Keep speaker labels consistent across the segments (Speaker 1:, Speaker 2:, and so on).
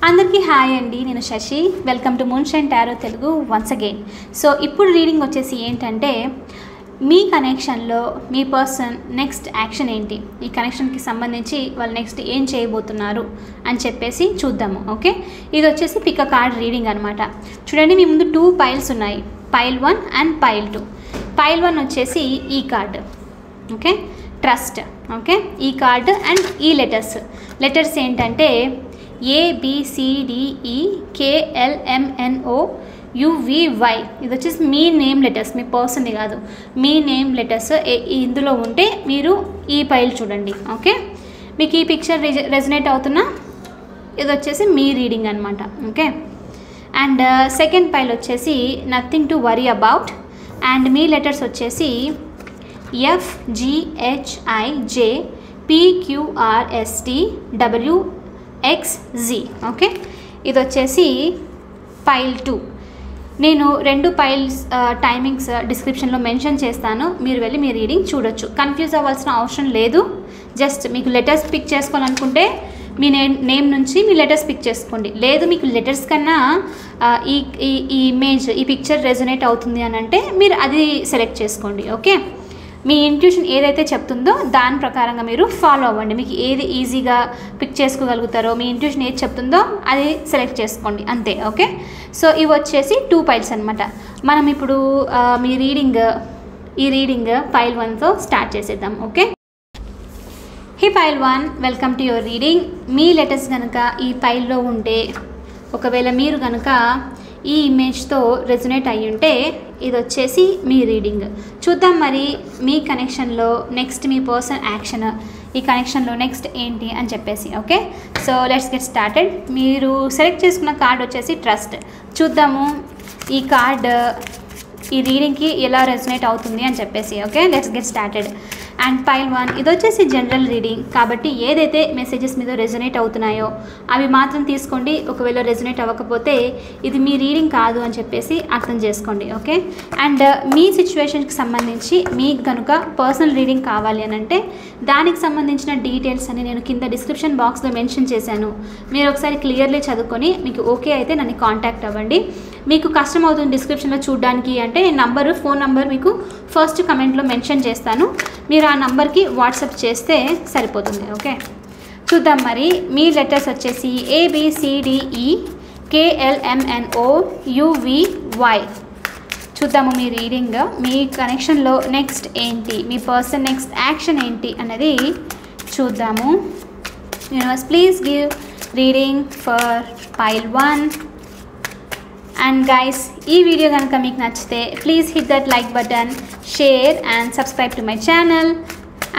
Speaker 1: అందరికీ హాయ్ అండి, నేను Shashi. Welcome to Moonshine Tarot Telugu once again. So ఇప్పుడు రీడింగ్ వచ్చేసి ఏంటంటే, మీ కనెక్షన్లో మీ పర్సన్ నెక్స్ట్ యాక్షన్ ఏంటి, ఈ కనెక్షన్కి సంబంధించి వాళ్ళు నెక్స్ట్ ఏం చేయబోతున్నారు అని చెప్పేసి చూద్దాము. ఓకే, ఇది వచ్చేసి పిక్ అ కార్డ్ రీడింగ్ అనమాట. చూడండి, మీ ముందు 2 పైల్స్ ఉన్నాయి, పైల్ 1 అండ్ పైల్ 2. పైల్ 1 వచ్చేసి ఈ కార్డ్, ఓకే, ట్రస్ట్. ఓకే, ఈ కార్డ్ అండ్ ఈ లెటర్స్ ఏంటంటే ABCDEKLMNO UVY. ఇది వచ్చేసి మీ నేమ్ లెటర్స్, మీ పర్సన్ది కాదు, మీ నేమ్ లెటర్స్ ఇందులో ఉంటే మీరు ఈ పైల్ చూడండి. ఓకే, మీకు ఈ పిక్చర్ రెజనేట్ అవుతున్నా, ఇది వచ్చేసి మీ రీడింగ్ అనమాట. ఓకే, అండ్ సెకండ్ పైల్ వచ్చేసి nothing to worry about, and me letters వచ్చేసి FGHIJPQRSTWXZ. ఓకే, ఇది వచ్చేసి పైల్ 2. నేను 2 పైల్స్ టైమింగ్స్ డిస్క్రిప్షన్లో మెన్షన్ చేస్తాను, మీరు వెళ్ళి మీ రీడింగ్ చూడొచ్చు. కన్ఫ్యూజ్ అవ్వాల్సిన అవసరం లేదు. జస్ట్ మీకు లెటర్స్ పిక్ చేసుకోవాలనుకుంటే మీ నేమ్ నుంచి మీ లెటర్స్ పిక్ చేసుకోండి. లేదు మీకు లెటర్స్ కన్నా ఈ ఇమేజ్, ఈ పిక్చర్ రెజొనేట్ అవుతుంది అని అంటే మీరు అది సెలెక్ట్ చేసుకోండి. ఓకే, మీ ఇంట్యూషన్ ఏదైతే చెప్తుందో దాని ప్రకారంగా మీరు ఫాలో అవ్వండి. మీకు ఏది ఈజీగా పిక్ చేసుకోగలుగుతారో, మీ ఇంట్యూషన్ ఏది చెప్తుందో అది సెలెక్ట్ చేసుకోండి, అంతే. ఓకే, సో ఇవి వచ్చేసి 2 పైల్స్ అనమాట. మనం ఇప్పుడు ఈ రీడింగ్ పైల్ 1తో స్టార్ట్ చేసేద్దాం. Okay, he pile 1, welcome to your reading. Me letters కనుక ఈ పైల్లో ఉంటే, ఒకవేళ మీరు కనుక ఈ ఇమేజ్తో రెజొనేట్ అయ్యి ఉంటే, ఇది వచ్చేసి మీ రీడింగ్. చూద్దాం మరి మీ కనెక్షన్లో నెక్స్ట్ మీ పర్సన్ యాక్షన్, ఈ కనెక్షన్లో నెక్స్ట్ ఏంటి అని చెప్పేసి. Okay, so let's get started. మీరు సెలెక్ట్ చేసుకున్న కార్డ్ వచ్చేసి ట్రస్ట్. చూద్దాము ఈ కార్డ్ ఈ రీడింగ్కి ఎలా రెజొనేట్ అవుతుంది అని చెప్పేసి. Okay, let's get started. And pile 1, ఇది వచ్చేసి జనరల్ రీడింగ్ కాబట్టి ఏదైతే మెసేజెస్ మీద రెజొనేట్ అవుతున్నాయో అవి మాత్రం తీసుకోండి. ఒకవేళ రెజొనేట్ అవ్వకపోతే ఇది మీ రీడింగ్ కాదు అని చెప్పేసి అర్థం చేసుకోండి. ఓకే, అండ్ మీ సిచ్యువేషన్కి సంబంధించి మీకు కనుక పర్సనల్ రీడింగ్ కావాలి అని అంటే దానికి సంబంధించిన డీటెయిల్స్ అని నేను కింద డిస్క్రిప్షన్ బాక్స్లో మెన్షన్ చేశాను. మీరు ఒకసారి క్లియర్లీ చదువుకొని మీకు ఓకే అయితే నన్ను కాంటాక్ట్ అవ్వండి. మీకు కష్టం అవుతుంది డిస్క్రిప్షన్లో చూడడానికి అంటే నేను ఫోన్ నంబర్ మీకు ఫస్ట్ కమెంట్లో మెన్షన్ చేస్తాను, మీరు ఆ నంబర్కి వాట్సాప్ చేస్తే సరిపోతుంది. ఓకే, చూద్దాం మరి మీ లెటర్స్ వచ్చేసి ABCDEKLMNO UVY. చూద్దాము మీ రీడింగ్, మీ కనెక్షన్లో నెక్స్ట్ ఏంటి, మీ పర్సన్ నెక్స్ట్ యాక్షన్ ఏంటి అన్నది చూద్దాము. Universe please give reading for pile 1. And guys, ఈ వీడియో కనుక మీకు నచ్చితే please hit that like button, share and subscribe to my channel.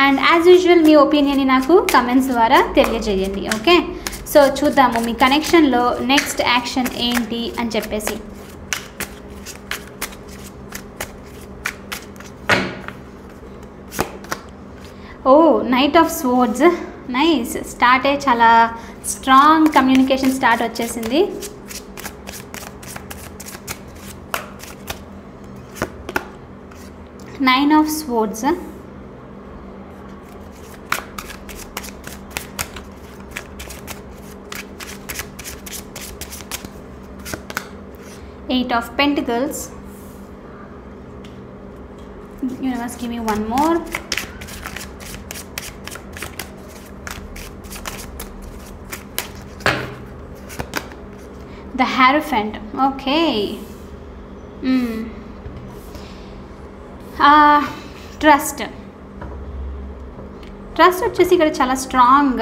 Speaker 1: And as usual మీ ఒపీనియన్ని నాకు కమెంట్స్ ద్వారా తెలియజేయండి. ఓకే, సో చూద్దాము మీ కనెక్షన్లో నెక్స్ట్ యాక్షన్ ఏంటి అని చెప్పేసి. ఓ, నైట్ ఆఫ్ స్వోర్డ్స్, నైస్. స్టార్టే చాలా స్ట్రాంగ్ కమ్యూనికేషన్ స్టార్ట్ వచ్చేసింది. Nine of Swords, Eight of Pentacles. Universe, give me one more. The Hierophant. Okay. Trust వచ్చేసి ఇక్కడ చాలా స్ట్రాంగ్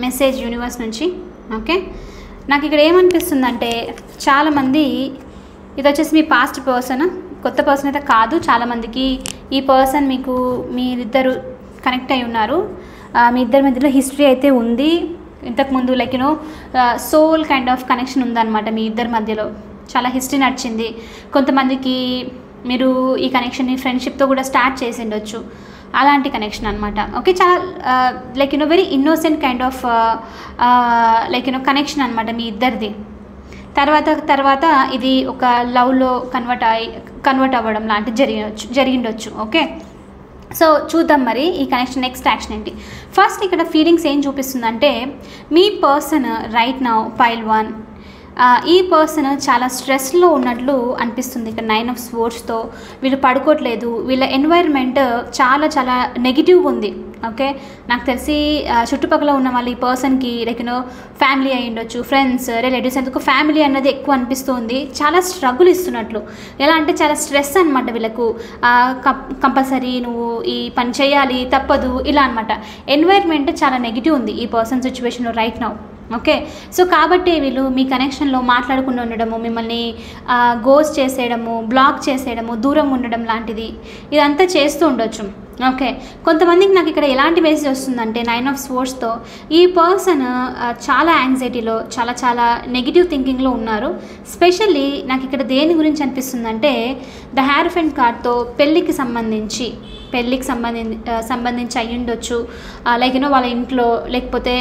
Speaker 1: మెసేజ్ యూనివర్స్ నుంచి. ఓకే, నాకు ఇక్కడ ఏమనిపిస్తుందంటే చాలామంది ఇది వచ్చేసి మీ పాస్ట్ పర్సన్, కొత్త పర్సన్ అయితే కాదు. చాలామందికి ఈ పర్సన్ మీరిద్దరు కనెక్ట్ అయి ఉన్నారు, మీ ఇద్దరి మధ్యలో హిస్టరీ అయితే ఉంది ఇంతకుముందు. Like soul kind of connection ఉందన్నమాట మీ ఇద్దరి మధ్యలో, చాలా హిస్టరీ నడిచింది. కొంతమందికి మీరు ఈ కనెక్షన్ని ఫ్రెండ్షిప్తో కూడా స్టార్ట్ చేసి ఉండొచ్చు, అలాంటి కనెక్షన్ అనమాట. ఓకే, చాలా like very innocent kind of connection అనమాట మీ ఇద్దరిది. తర్వాత ఇది ఒక లవ్లో కన్వర్ట్ అవ్వడం లాంటిది జరిగిండొచ్చు. ఓకే, సో చూద్దాం మరి ఈ కనెక్షన్ నెక్స్ట్ యాక్షన్ ఏంటి. ఫస్ట్ ఇక్కడ ఫీలింగ్స్ ఏం చూపిస్తుందంటే మీ పర్సన్ రైట్ నౌ పైల్ 1 ఈ పర్సన్ చాలా స్ట్రెస్లో ఉన్నట్లు అనిపిస్తుంది. ఇక్కడ 9 of Swordsతో వీళ్ళు పడుకోవట్లేదు, వీళ్ళ ఎన్వైర్న్మెంట్ చాలా చాలా నెగిటివ్గా ఉంది. ఓకే, నాకు తెలిసి చుట్టుపక్కల ఉన్న వాళ్ళు ఈ పర్సన్కి లైక్ ఫ్యామిలీ అయి ఉండొచ్చు, ఫ్రెండ్స్, రిలేటివ్స్, ఎందుకు ఫ్యామిలీ అన్నది ఎక్కువ అనిపిస్తుంది. చాలా స్ట్రగుల్ ఇస్తున్నట్లు, ఎలా అంటే చాలా స్ట్రెస్ అనమాట వీళ్ళకు. కంపల్సరీ నువ్వు ఈ పని చేయాలి, తప్పదు, ఇలా అనమాట. ఎన్వైర్న్మెంట్ చాలా నెగిటివ్ ఉంది ఈ పర్సన్ సిచ్యువేషన్లో రైట్ నౌ. ఓకే, సో కాబట్టి వీళ్ళు మీ కనెక్షన్లో మాట్లాడకుండా ఉండడము, మిమ్మల్ని గోస్ట్ చేసేయడము, బ్లాక్ చేసేయడము, దూరంగా ఉండడం లాంటిది ఇదంతా చేస్తూ ఉండొచ్చు. ఓకే, కొంతమందికి నాకు ఇక్కడ ఎలాంటి మెసేజ్ వస్తుందంటే 9 of Swordsతో ఈ పర్సన్ చాలా యాంగ్జైటీలో, చాలా చాలా నెగిటివ్ థింకింగ్లో ఉన్నారు. స్పెషల్లీ నాకు ఇక్కడ దేని గురించి అనిపిస్తుందంటే ద హెయిరోఫెంట్ కార్డ్తో పెళ్ళికి సంబంధించి అయ్యి ఉండొచ్చు. లైక్ వాళ్ళ ఇంట్లో, లేకపోతే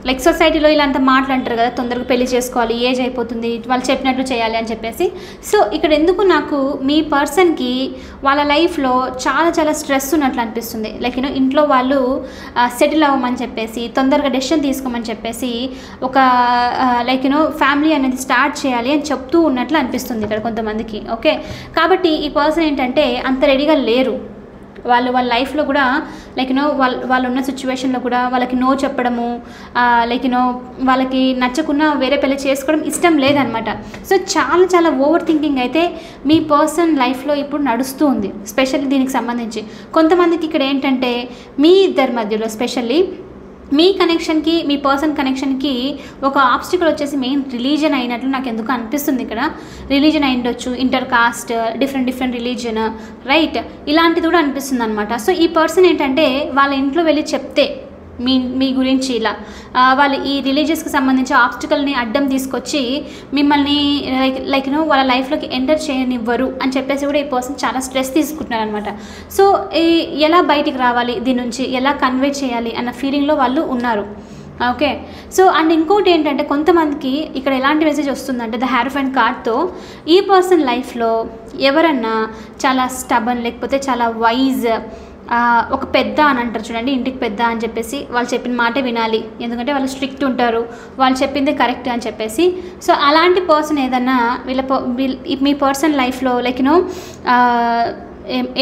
Speaker 1: లైక్ సొసైటీలో ఇలాంటి మాటలు అంటారు కదా, తొందరగా పెళ్లి చేసుకోవాలి, ఏజ్ అయిపోతుంది, వాళ్ళు చెప్పినట్లు చేయాలి అని చెప్పేసి. సో ఇక్కడ ఎందుకు నాకు మీ పర్సన్కి వాళ్ళ లైఫ్లో చాలా చాలా స్ట్రెస్ ఉన్నట్లు అనిపిస్తుంది. లైక్ ఇంట్లో వాళ్ళు సెటిల్ అవ్వమని చెప్పేసి, తొందరగా డెసిషన్ తీసుకోమని చెప్పేసి, ఒక లైక్ ఫ్యామిలీ అనేది స్టార్ట్ చేయాలి అని చెప్తూ ఉన్నట్లు అనిపిస్తుంది ఇక్కడ కొంతమందికి. ఓకే, కాబట్టి ఈ పర్సన్ ఏంటంటే అంత రెడీగా లేరు. వాళ్ళ లైఫ్లో కూడా లైక్ వాళ్ళు ఉన్న సిచ్యువేషన్లో కూడా వాళ్ళకి నో చెప్పడము, లైక్ వాళ్ళకి నచ్చకుండా వేరే పెళ్లి చేసుకోవడం ఇష్టం లేదనమాట. సో చాలా చాలా ఓవర్ థింకింగ్ అయితే మీ పర్సన్ లైఫ్లో ఇప్పుడు నడుస్తూ ఉంది. స్పెషల్లీ దీనికి సంబంధించి కొంతమందికి ఇక్కడ ఏంటంటే మీ ఇద్దరి మధ్యలో, స్పెషల్లీ మీ కనెక్షన్కి మీ పర్సన్ కనెక్షన్కి ఒక ఆబ్స్టికల్ వచ్చేసి మెయిన్ రిలీజన్ అయినట్లు నాకు ఎందుకు అనిపిస్తుంది. ఇక్కడ రిలీజన్ అయి ఉండొచ్చు, inter caste, different religion, right, ఇలాంటిది కూడా అనిపిస్తుంది అనమాట. సో ఈ పర్సన్ ఏంటంటే వాళ్ళ ఇంట్లో వెళ్ళి చెప్తే మీ గురించి ఇలా వాళ్ళు ఈ రిలీజియస్కి సంబంధించి ఆబ్స్టికల్ని అడ్డం తీసుకొచ్చి మిమ్మల్ని లైక్ వాళ్ళ లైఫ్లోకి ఎంటర్ చేయనివ్వరు అని చెప్పేసి కూడా ఈ పర్సన్ చాలా స్ట్రెస్ తీసుకుంటున్నారు అనమాట. సో ఎలా బయటికి రావాలి, దీని నుంచి ఎలా కన్వే చేయాలి అన్న ఫీలింగ్లో వాళ్ళు ఉన్నారు. ఓకే, సో అండ్ ఇంకోటి ఏంటంటే కొంతమందికి ఇక్కడ ఎలాంటి మెసేజ్ వస్తుందంటే ద హెయిరోఫెంట్ కార్డ్తో ఈ పర్సన్ లైఫ్లో ఎవరన్నా చాలా స్టబన్, లేకపోతే చాలా వైజ్, ఒక పెద్ద అని అంటారు చూడండి, ఇంటికి పెద్ద అని చెప్పేసి వాళ్ళు చెప్పిన మాటే వినాలి, ఎందుకంటే వాళ్ళు స్ట్రిక్ట్ ఉంటారు, వాళ్ళు చెప్పిందే కరెక్ట్ అని చెప్పేసి. సో అలాంటి పర్సన్ ఏదన్నా మీ పర్సన్ లైఫ్లో లైక్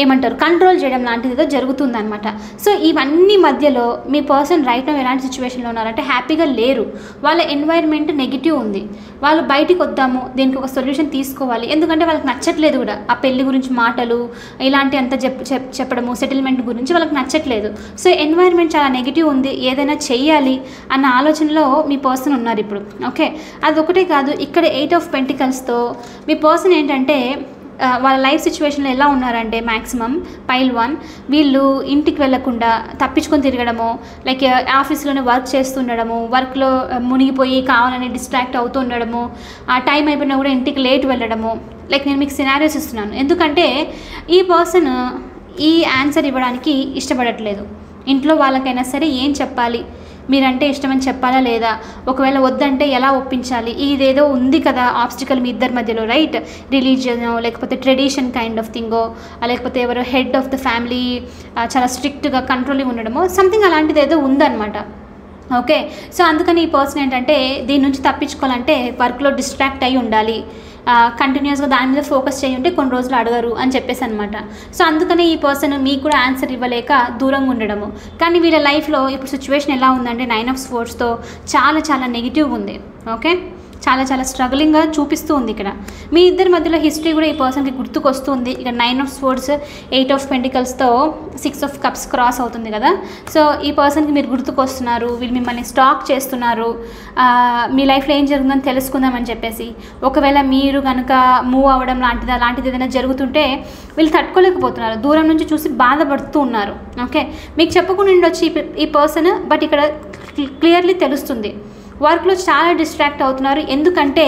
Speaker 1: ఏమంటారు కంట్రోల్ చేయడం లాంటిది ఏదో జరుగుతుందన్నమాట. సో ఇవన్నీ మధ్యలో మీ పర్సన్ రైట్ నౌ ఎలాంటి సిచ్యువేషన్లో ఉన్నారంటే హ్యాపీగా లేరు. వాళ్ళ ఎన్వైర్న్మెంట్ నెగిటివ్ ఉంది. వాళ్ళు బయటికి వద్దాము, దీనికి ఒక సొల్యూషన్ తీసుకోవాలి, ఎందుకంటే వాళ్ళకి నచ్చట్లేదు కూడా ఆ పెళ్లి గురించి మాటలు ఇలాంటి అంతా చెప్పడము, సెటిల్మెంట్ గురించి వాళ్ళకి నచ్చట్లేదు. సో ఎన్వైర్న్మెంట్ చాలా నెగిటివ్ ఉంది, ఏదైనా చెయ్యాలి అన్న ఆలోచనలో మీ పర్సన్ ఉన్నారు ఇప్పుడు. ఓకే, అదొకటే కాదు, ఇక్కడ 8 of Pentaclesతో మీ పర్సన్ ఏంటంటే వాళ్ళ లైఫ్ సిచ్యువేషన్లో ఎలా ఉన్నారంటే మ్యాక్సిమం పైల్ 1 వీళ్ళు ఇంటికి వెళ్లకుండా తప్పించుకొని తిరగడము, లైక్ ఆఫీస్లోనే వర్క్ చేస్తుండడము, వర్క్లో మునిగిపోయి కావాలని డిస్ట్రాక్ట్ అవుతూ ఉండడము, ఆ టైం అయిపోయినా కూడా ఇంటికి లేట్ వెళ్ళడము. లైక్ నేను మీకు సినారియోస్ ఇస్తున్నాను, ఎందుకంటే ఈ పర్సన్ ఈ ఆన్సర్ ఇవ్వడానికి ఇష్టపడట్లేదు. ఇంట్లో వాళ్ళకైనా సరే ఏం చెప్పాలి, మీరంటే ఇష్టమని చెప్పాలా లేదా, ఒకవేళ వద్దంటే ఎలా ఒప్పించాలి, ఇదేదో ఉంది కదా ఆబ్స్టికల్ మీ ఇద్దరి మధ్యలో, రైట్, రిలీజియనో లేకపోతే ట్రెడిషన్ కైండ్ ఆఫ్ థింగో, లేకపోతే ఎవరో హెడ్ ఆఫ్ ద ఫ్యామిలీ చాలా స్ట్రిక్ట్గా కంట్రోలింగ్ ఉండడమో సంథింగ్ అలాంటిది ఏదో ఉందన్నమాట. ఓకే, సో అందుకని ఈ పర్సన్ ఏంటంటే దీని నుంచి తప్పించుకోవాలంటే వర్క్లో డిస్ట్రాక్ట్ అయి ఉండాలి, కంటిన్యూస్గా దాని మీద ఫోకస్ చేయండి, కొన్ని రోజులు అడగరు అని చెప్పేసి అనమాట. సో అందుకని ఈ పర్సన్ మీకు కూడా ఆన్సర్ ఇవ్వలేక దూరంగా ఉండడము. కానీ వీళ్ళ లైఫ్లో ఇప్పుడు సిచ్యువేషన్ ఎలా ఉందంటే 9 of Swordsతో చాలా చాలా నెగిటివ్ ఉంది. ఓకే, చాలా చాలా స్ట్రగులింగ్గా చూపిస్తూ ఉంది. ఇక్కడ మీ ఇద్దరి మధ్యలో హిస్టరీ కూడా ఈ పర్సన్కి గుర్తుకొస్తుంది. ఇక్కడ 9 of Swords 8 of Pentaclesతో 6 of Cups cross అవుతుంది కదా. సో ఈ పర్సన్కి మీరు గుర్తుకొస్తున్నారు, వీళ్ళు మిమ్మల్ని స్టాక్ చేస్తున్నారు, మీ లైఫ్లో ఏం జరుగుతుందని తెలుసుకుందామని చెప్పేసి. ఒకవేళ మీరు కనుక మూవ్ అవ్వడం లాంటిది ఏదైనా జరుగుతుంటే వీళ్ళు తట్టుకోలేకపోతున్నారు, దూరం నుంచి చూసి బాధపడుతూ ఉన్నారు. ఓకే, మీకు చెప్పకుండా ఉండొచ్చు ఈ పర్సన్, బట్ ఇక్కడ క్లియర్లీ తెలుస్తుంది వర్క్లో చాలా డిస్ట్రాక్ట్ అవుతున్నారు. ఎందుకంటే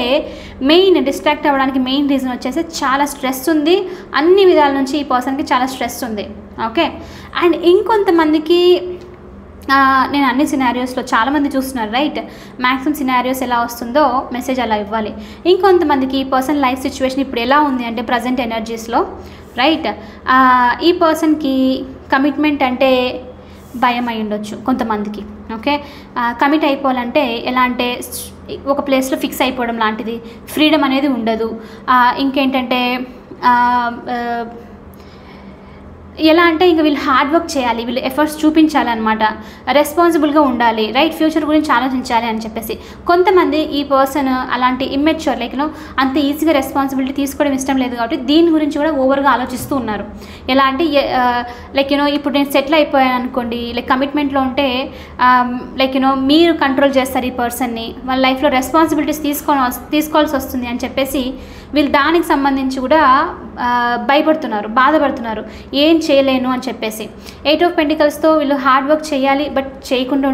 Speaker 1: మెయిన్ డిస్ట్రాక్ట్ అవ్వడానికి మెయిన్ రీజన్ వచ్చేసి చాలా స్ట్రెస్ ఉంది, అన్ని విధాల నుంచి ఈ పర్సన్కి చాలా స్ట్రెస్ ఉంది. ఓకే, అండ్ ఇంకొంతమందికి నేను అన్ని సినారియోస్లో చాలామంది చూస్తున్నారు, రైట్, మ్యాక్సిమం సినారియోస్ ఎలా వస్తుందో మెసేజ్ అలా ఇవ్వాలి. ఇంకొంతమందికి ఈ పర్సన్ లైఫ్ సిచ్యువేషన్ ఇప్పుడు ఎలా ఉంది అంటే ప్రజెంట్ ఎనర్జీస్లో, రైట్, ఈ పర్సన్కి కమిట్మెంట్ అంటే భయం అయి ఉండొచ్చు కొంతమందికి. ఓకే, కమిట్ అయిపోవాలంటే ఎలా అంటే ఒక ప్లేస్లో ఫిక్స్ అయిపోవడం లాంటిది, ఫ్రీడమ్ అనేది ఉండదు. ఇంకేంటంటే ఎలా అంటే ఇంకా వీళ్ళు హార్డ్ వర్క్ చేయాలి, వీళ్ళు ఎఫర్ట్స్ చూపించాలన్నమాట, రెస్పాన్సిబుల్గా ఉండాలి, రైట్, ఫ్యూచర్ గురించి ఆలోచించాలి అని చెప్పేసి. కొంతమంది ఈ పర్సన్ అలాంటి ఇమ్మెచ్యూర్, లైక్ అంత ఈజీగా రెస్పాన్సిబిలిటీ తీసుకోవడం ఇష్టం లేదు కాబట్టి దీని గురించి కూడా ఓవర్గా ఆలోచిస్తూ ఉన్నారు. ఎలా అంటే లైక్ ఇప్పుడు నేను సెటిల్ అయిపోయాను అనుకోండి, లైక్ కమిట్మెంట్లో ఉంటే లైక్ మీరు కంట్రోల్ చేస్తారు ఈ పర్సన్ని, వాళ్ళ లైఫ్లో రెస్పాన్సిబిలిటీస్ తీసుకోవాల్సి వస్తుంది అని చెప్పేసి వీళ్ళు దానికి సంబంధించి కూడా భయపడుతున్నారు, బాధపడుతున్నారు, ఏం చేయలేను అని చెప్పేసి. 8 ఆఫ్ పెంటికల్స్తో వీళ్ళు హార్డ్ వర్క్ చేయాలి, బట్ చేయకుండా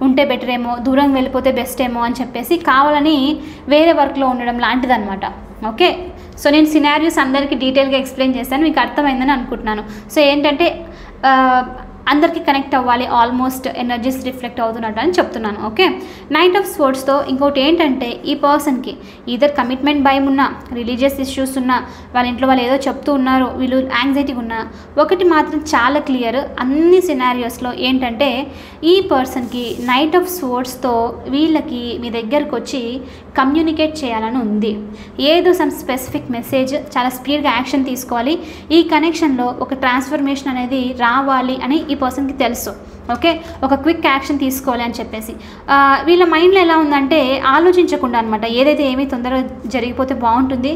Speaker 1: ఉంటే బెటర్ ఏమో, దూరం వెళ్ళిపోతే బెస్ట్ ఏమో అని చెప్పేసి కావాలని వేరే వర్క్లో ఉండడం లాంటిదన్నమాట. ఓకే, సో నేను సినారియోస్ అందరికీ డీటెయిల్గా ఎక్స్ప్లెయిన్ చేశాను, మీకు అర్థమైందని అనుకుంటున్నాను. సో ఏంటంటే అందరికీ కనెక్ట్ అవ్వాలి, ఆల్మోస్ట్ ఎనర్జీస్ రిఫ్లెక్ట్ అవుతున్నట్టు అని చెప్తున్నాను. ఓకే, నైట్ ఆఫ్ స్పోర్ట్స్తో ఇంకోటి ఏంటంటే ఈ పర్సన్కి ఈధర్ కమిట్మెంట్ భయం ఉన్నా, రిలీజియస్ ఇష్యూస్ ఉన్నా, వాళ్ళ ఇంట్లో వాళ్ళు ఏదో చెప్తూ ఉన్నారు, వీళ్ళు యాంగ్జైటీగా ఉన్నా, ఒకటి మాత్రం చాలా క్లియర్ అన్ని సినారియోస్లో ఏంటంటే ఈ పర్సన్కి నైట్ ఆఫ్ స్పోర్ట్స్తో వీళ్ళకి మీ దగ్గరకు వచ్చి కమ్యూనికేట్ చేయాలని ఉంది. ఏదో సమ్ స్పెసిఫిక్ మెసేజ్, చాలా స్పీడ్గా యాక్షన్ తీసుకోవాలి, ఈ కనెక్షన్లో ఒక ట్రాన్స్ఫర్మేషన్ అనేది రావాలి అని ఈ పర్సన్కి తెలుసు. ఓకే, ఒక క్విక్ యాక్షన్ తీసుకోవాలి అని చెప్పేసి వీళ్ళ మైండ్లో ఎలా ఉందంటే ఆలోచించకుండా అనమాట, ఏదైతే ఏమీ తొందరగా జరిగిపోతే బాగుంటుంది,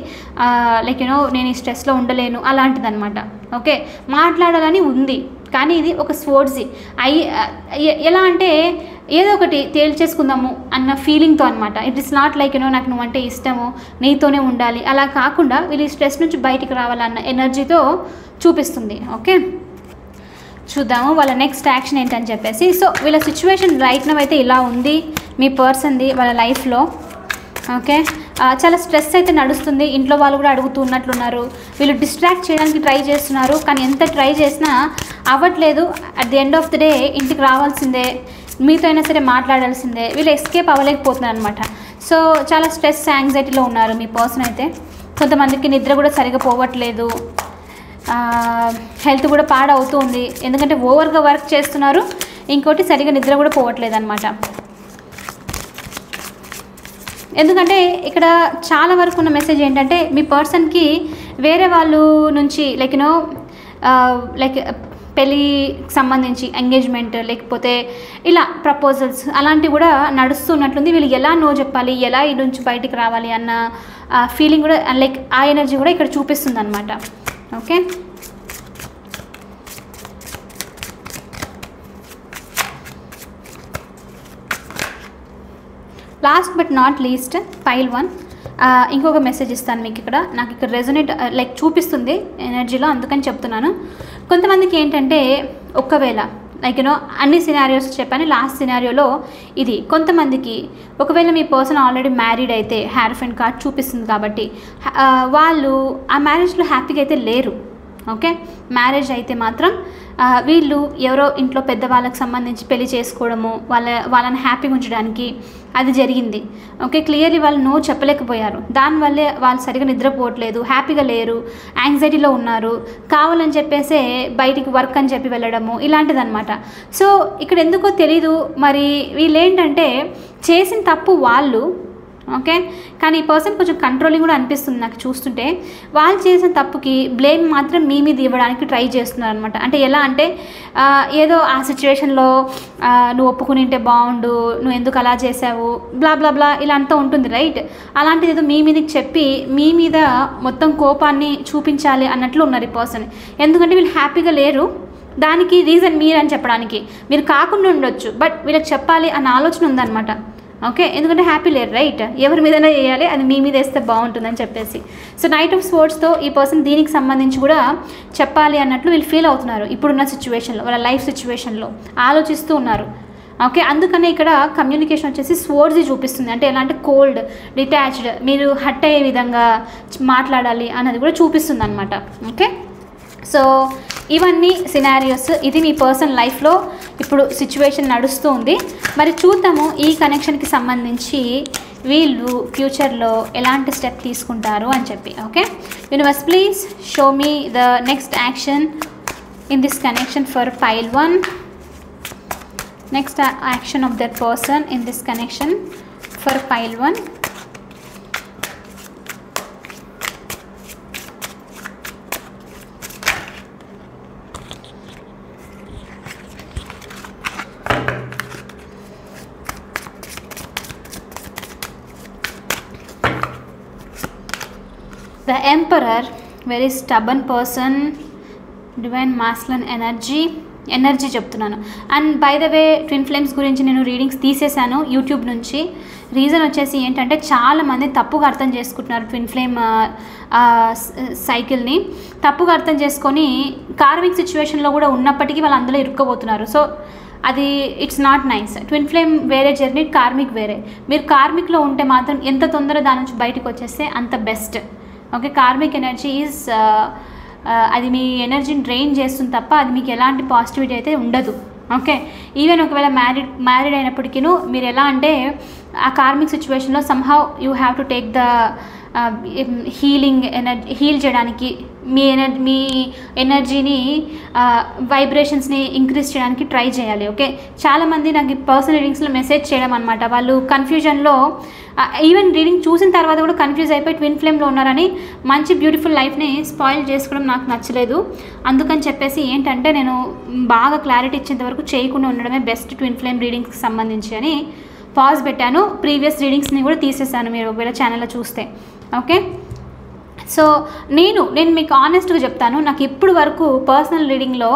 Speaker 1: లైక్ నేను ఈ స్ట్రెస్లో ఉండలేను అలాంటిదన్నమాట. ఓకే, మాట్లాడాలని ఉంది కానీ ఇది ఒక స్పోర్ట్సీ ఎలా అంటే ఏదో ఒకటి తేల్చేసుకుందాము అన్న ఫీలింగ్తో అనమాట. ఇట్ ఇస్ నాట్ లైక్ నాకు నువ్వంటే ఇష్టము, నీతోనే ఉండాలి అలా కాకుండా వీళ్ళు స్ట్రెస్ నుంచి బయటికి రావాలన్న ఎనర్జీతో చూపిస్తుంది. ఓకే, చూద్దాము వాళ్ళ నెక్స్ట్ యాక్షన్ ఏంటని చెప్పేసి. సో వీళ్ళ సిచ్యువేషన్ రైట్ నౌ అయితే ఇలా ఉంది మీ పర్సన్ది వాళ్ళ లైఫ్లో. ఓకే, చాలా స్ట్రెస్ అయితే నడుస్తుంది, ఇంట్లో వాళ్ళు కూడా అడుగుతున్నట్లున్నారు, వీళ్ళు డిస్ట్రాక్ట్ చేయడానికి ట్రై చేస్తున్నారు కానీ ఎంత ట్రై చేసినా అవ్వట్లేదు. At the end of the day ఇంటికి రావాల్సిందే, మీతో అయినా సరే మాట్లాడాల్సిందే, వీళ్ళు ఎస్కేప్ అవ్వలేకపోతున్నారు అనమాట. సో చాలా స్ట్రెస్ యాంగ్జైటీలో ఉన్నారు మీ పర్సన్ అయితే. కొంతమందికి నిద్ర కూడా సరిగా పోవట్లేదు, హెల్త్ కూడా పాడవుతుంది, ఎందుకంటే ఓవర్గా వర్క్ చేస్తున్నారు, ఇంకోటి సరిగా నిద్ర కూడా పోవట్లేదు అనమాట. ఎందుకంటే ఇక్కడ చాలా వరకు ఉన్న మెసేజ్ ఏంటంటే మీ పర్సన్కి వేరే వాళ్ళు నుంచి లైక్ లైక్ పెళ్ళికి సంబంధించి ఎంగేజ్మెంట్ లేకపోతే ఇలా ప్రపోజల్స్ అలాంటివి కూడా నడుస్తున్నట్లుంది. వీళ్ళు ఎలా నో చెప్పాలి, ఎలా ఈ నుంచి బయటికి రావాలి అన్న ఫీలింగ్ కూడా లైక్ ఆ ఎనర్జీ కూడా ఇక్కడ చూపిస్తుంది అనమాట. Okay, last but not least pile 1 ఇంకొక మెసేజ్ ఇస్తాను మీకు. ఇక్కడ నాకు ఇక్కడ రెజొనేట్ లైక్ చూపిస్తుంది ఎనర్జీలో, అందుకని చెప్తున్నాను. కొంతమందికి ఏంటంటే ఒకవేళ లైక్ అన్ని సినారియోస్ చెప్పాను, లాస్ట్ సినారియోలో ఇది. కొంతమందికి ఒకవేళ మీ పర్సన్ ఆల్రెడీ మ్యారీడ్ అయితే హ్యారఫెంట్ కార్డ్ చూపిస్తుంది కాబట్టి వాళ్ళు ఆ మ్యారేజ్లో హ్యాపీగా అయితే లేరు. ఓకే, మ్యారేజ్ అయితే మాత్రం వీళ్ళు ఎవరో ఇంట్లో పెద్దవాళ్ళకి సంబంధించి పెళ్లి చేసుకోవడము, వాళ్ళని హ్యాపీగా ఉంచడానికి అది జరిగింది. ఓకే, క్లియర్లీ వాళ్ళు నో చెప్పలేకపోయారు, దానివల్లే వాళ్ళు సరిగా నిద్రపోవట్లేదు, హ్యాపీగా లేరు, యాంగ్జైటీలో ఉన్నారు, కావాలని చెప్పేసే బయటికి వర్క్ అని చెప్పి వెళ్ళడము ఇలాంటిదన్నమాట. సో ఇక్కడ ఎందుకో తెలీదు మరి వీళ్ళు ఏంటంటే చేసిన తప్పు వాళ్ళు. ఓకే, కానీ ఈ పర్సన్ కొంచెం కంట్రోలింగ్ కూడా అనిపిస్తుంది నాకు చూస్తుంటే. వాళ్ళు చేసిన తప్పుకి బ్లేమ్ మాత్రం మీ మీద ఇవ్వడానికి ట్రై చేస్తున్నారు అనమాట. అంటే ఎలా అంటే ఏదో ఆ సిచ్యువేషన్లో నువ్వు ఒప్పుకుని ఉంటే బాగుండు, నువ్వు ఎందుకు అలా చేసావు, బ్లా బ్లా బ్లా ఇలా అంతా ఉంటుంది, రైట్. అలాంటిది ఏదో మీ మీదకి చెప్పి మీ మీద మొత్తం కోపాన్ని చూపించాలి అన్నట్లు ఉన్నారు ఈ పర్సన్. ఎందుకంటే వీళ్ళు హ్యాపీగా లేరు, దానికి రీజన్ మీరని చెప్పడానికి. మీరు కాకుండా ఉండొచ్చు, బట్ వీళ్ళకి చెప్పాలి అన్న ఆలోచన ఉందన్నమాట. ఓకే, ఎందుకంటే హ్యాపీ లేరు, రైట్. ఎవరి మీదైనా చేయాలి, అది మీ మీద వేస్తే బాగుంటుందని చెప్పేసి. సో నైట్ ఆఫ్ స్పోర్ట్స్తో ఈ పర్సన్ దీనికి సంబంధించి కూడా చెప్పాలి అన్నట్లు వీళ్ళు ఫీల్ అవుతున్నారు ఇప్పుడున్న సిచ్యువేషన్లో, వాళ్ళ లైఫ్ సిచ్యువేషన్లో ఆలోచిస్తూ ఉన్నారు. ఓకే, అందుకనే ఇక్కడ కమ్యూనికేషన్ వచ్చేసి స్పోర్ట్స్ది చూపిస్తుంది. అంటే ఎలా అంటే కోల్డ్, డిటాచ్డ్, మీరు హట్ అయ్యే విధంగా మాట్లాడాలి అన్నది కూడా చూపిస్తుంది అనమాట. ఓకే, సో ఇవన్నీ సినారియోస్. ఇది మీ పర్సన్ లైఫ్లో ఇప్పుడు సిచ్యువేషన్ నడుస్తూ ఉంది. మరి చూద్దాము ఈ కనెక్షన్కి సంబంధించి వీళ్ళు ఫ్యూచర్లో ఎలాంటి స్టెప్ తీసుకుంటారు అని చెప్పి. Okay, universe please show me the next action in this connection for pile 1. Next action of that person in this connection for pile 1. The Emperor, very stubborn person, divine masculine energy చెప్తున్నాను. And by the way twin flames గురించి నేను readings తీసేసాను YouTube నుంచి. Reason వచ్చేసి ఏంటంటే చాలామంది తప్పుగా అర్థం చేసుకుంటున్నారు ట్విన్ ఫ్లేమ్ సైకిల్ని. తప్పుగా అర్థం చేసుకొని కార్మిక్ సిచ్యువేషన్లో కూడా ఉన్నప్పటికీ వాళ్ళు అందులో ఇరుక్కోబోతున్నారు. సో అది it's not nice. Twin flame వేరే జర్నీ, కార్మిక్ వేరే. మీరు కార్మిక్లో ఉంటే మాత్రం ఎంత తొందరగా దాని నుంచి బయటకు వచ్చేస్తే అంత best. Okay, karmic energy is అది ఎనర్జీని డ్రైన్ చేస్తుంది తప్ప అది మీకు ఎలాంటి పాజిటివిటీ అయితే ఉండదు. ఓకే, ఈవెన్ ఒకవేళ మ్యారీడ్ అయినప్పటికీ మీరు ఎలా అంటే ఆ కార్మిక్ సిచ్యువేషన్లో somehow you have to take the healing energy, heal చేయడానికి మీ ఎనర్జీని వైబ్రేషన్స్ని ఇంక్రీజ్ చేయడానికి ట్రై చేయాలి. ఓకే, చాలామంది నాకు పర్సనల్ రీడింగ్స్లో మెసేజ్ చేయడం అనమాట, వాళ్ళు కన్ఫ్యూజన్లో ఈవెన్ రీడింగ్ చూసిన తర్వాత కూడా కన్ఫ్యూజ్ అయిపోయి ట్విన్ ఫ్లేమ్లో ఉన్నారని మంచి బ్యూటిఫుల్ లైఫ్ని స్పాయిల్ చేసుకోవడం నాకు నచ్చలేదు. అందుకని చెప్పేసి ఏంటంటే నేను బాగా క్లారిటీ ఇచ్చేంత వరకు చేయకుండా ఉండడమే బెస్ట్ ట్విన్ ఫ్లేమ్ రీడింగ్స్కి సంబంధించి అని పాజ్ పెట్టాను. ప్రీవియస్ రీడింగ్స్ని కూడా తీసేసాను మీరు ఒకవేళ ఛానల్లో చూస్తే. ఓకే, సో నేను మీకు ఆనెస్ట్గా చెప్తాను, నాకు ఇప్పుడు వరకు పర్సనల్ రీడింగ్లో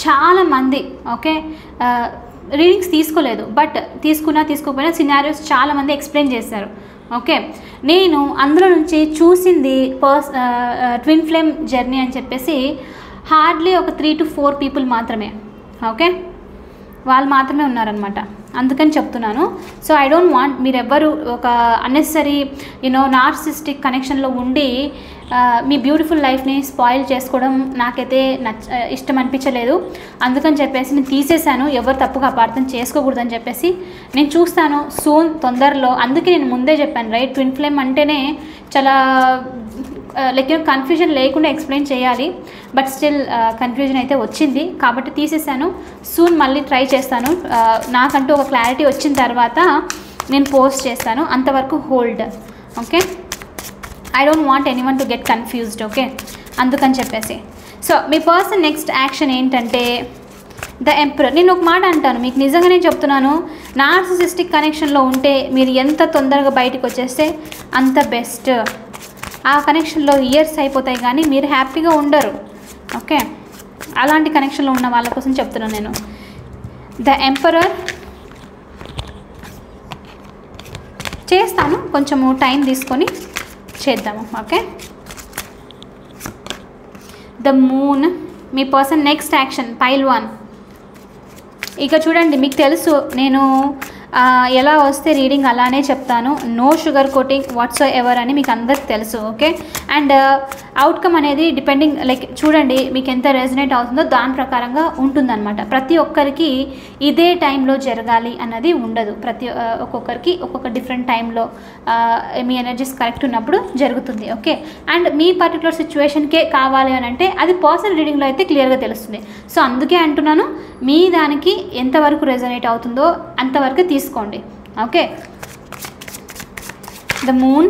Speaker 1: చాలామంది ఓకే రీడింగ్స్ తీసుకోలేదు, బట్ తీసుకోకపోయినా సినారియోస్ చాలామంది ఎక్స్ప్లెయిన్ చేశారు. ఓకే, నేను అందులో నుంచి చూసింది ట్విన్ ఫ్లేమ్ జర్నీ అని చెప్పేసి హార్డ్లీ ఒక 3 to 4 పీపుల్ మాత్రమే. ఓకే, వాళ్ళు మాత్రమే ఉన్నారనమాట. అందుకని చెప్తున్నాను. సో ఐ డోంట్ వాంట్ మీరెవ్వరు ఒక అన్నెసరీ నార్సిస్టిక్ కనెక్షన్లో ఉండి మీ బ్యూటిఫుల్ లైఫ్ని స్పాయిల్ చేసుకోవడం నాకైతే ఇష్టం అనిపించలేదు. అందుకని చెప్పేసి నేను తీసేశాను. ఎవరు తప్పుగా అపార్థం చేసుకోకూడదని చెప్పేసి నేను చూస్తాను సూన్ తొందరలో. అందుకే నేను ముందే చెప్పాను రైట్, ట్విన్ ఫ్లేమ్ అంటేనే చాలా లైక్ కన్ఫ్యూజన్ లేకుండా ఎక్స్ప్లెయిన్ చేయాలి, బట్ స్టిల్ కన్ఫ్యూజన్ అయితే వచ్చింది కాబట్టి తీసేసాను. సూన్ మళ్ళీ ట్రై చేస్తాను, నాకంటూ ఒక క్లారిటీ వచ్చిన తర్వాత నేను పోస్ట్ చేస్తాను. అంతవరకు hold. Okay, I don't want anyone to get confused. Okay, అందుకని చెప్పేసి సో మీ పర్సన్ నెక్స్ట్ యాక్షన్ ఏంటంటే ద ఎంపరర్. నేను ఒక మాట అంటాను, మీకు నిజంగానే చెప్తున్నాను, నార్సిసిస్టిక్ కనెక్షన్లో ఉంటే మీరు ఎంత తొందరగా బయటకు వచ్చేస్తే అంత బెస్ట్. ఆ కనెక్షన్లో ఇయర్స్ అయిపోతాయి కానీ మీరు హ్యాపీగా ఉండరు. ఓకే, అలాంటి కనెక్షన్లో ఉన్న వాళ్ళ కోసం చెప్తున్నాను నేను. ద ఎంపరర్ చేస్తాను, కొంచెము టైం తీసుకొని చేద్దాము. Okay, the moon. Me person next action pile 1. ఇక చూడండి, మీకు తెలుసు నేను ఎలా వస్తే రీడింగ్ అలానే చెప్తాను, no sugar coating whatsoever అని మీకు అందరికి తెలుసు. ఓకే, అండ్ అవుట్కమ్ అనేది డిపెండింగ్ లైక్ చూడండి మీకు ఎంత రెజనేట్ అవుతుందో దాని ప్రకారంగా ఉంటుందన్నమాట. ప్రతి ఒక్కరికి ఇదే టైంలో జరగాలి అన్నది ఉండదు. ఒక్కొక్కరికి ఒక్కొక్క డిఫరెంట్ టైంలో మీ ఎనర్జీస్ కరెక్ట్ ఉన్నప్పుడు జరుగుతుంది. ఓకే, అండ్ మీ పర్టికులర్ సిచ్యువేషన్కే కావాలి అని అంటే అది పర్సనల్ రీడింగ్లో అయితే క్లియర్గా తెలుస్తుంది. సో అందుకే అంటున్నాను, మీ దానికి ఎంతవరకు రెజనేట్ అవుతుందో అంతవరకు తీసుకోండి. Okay, the moon.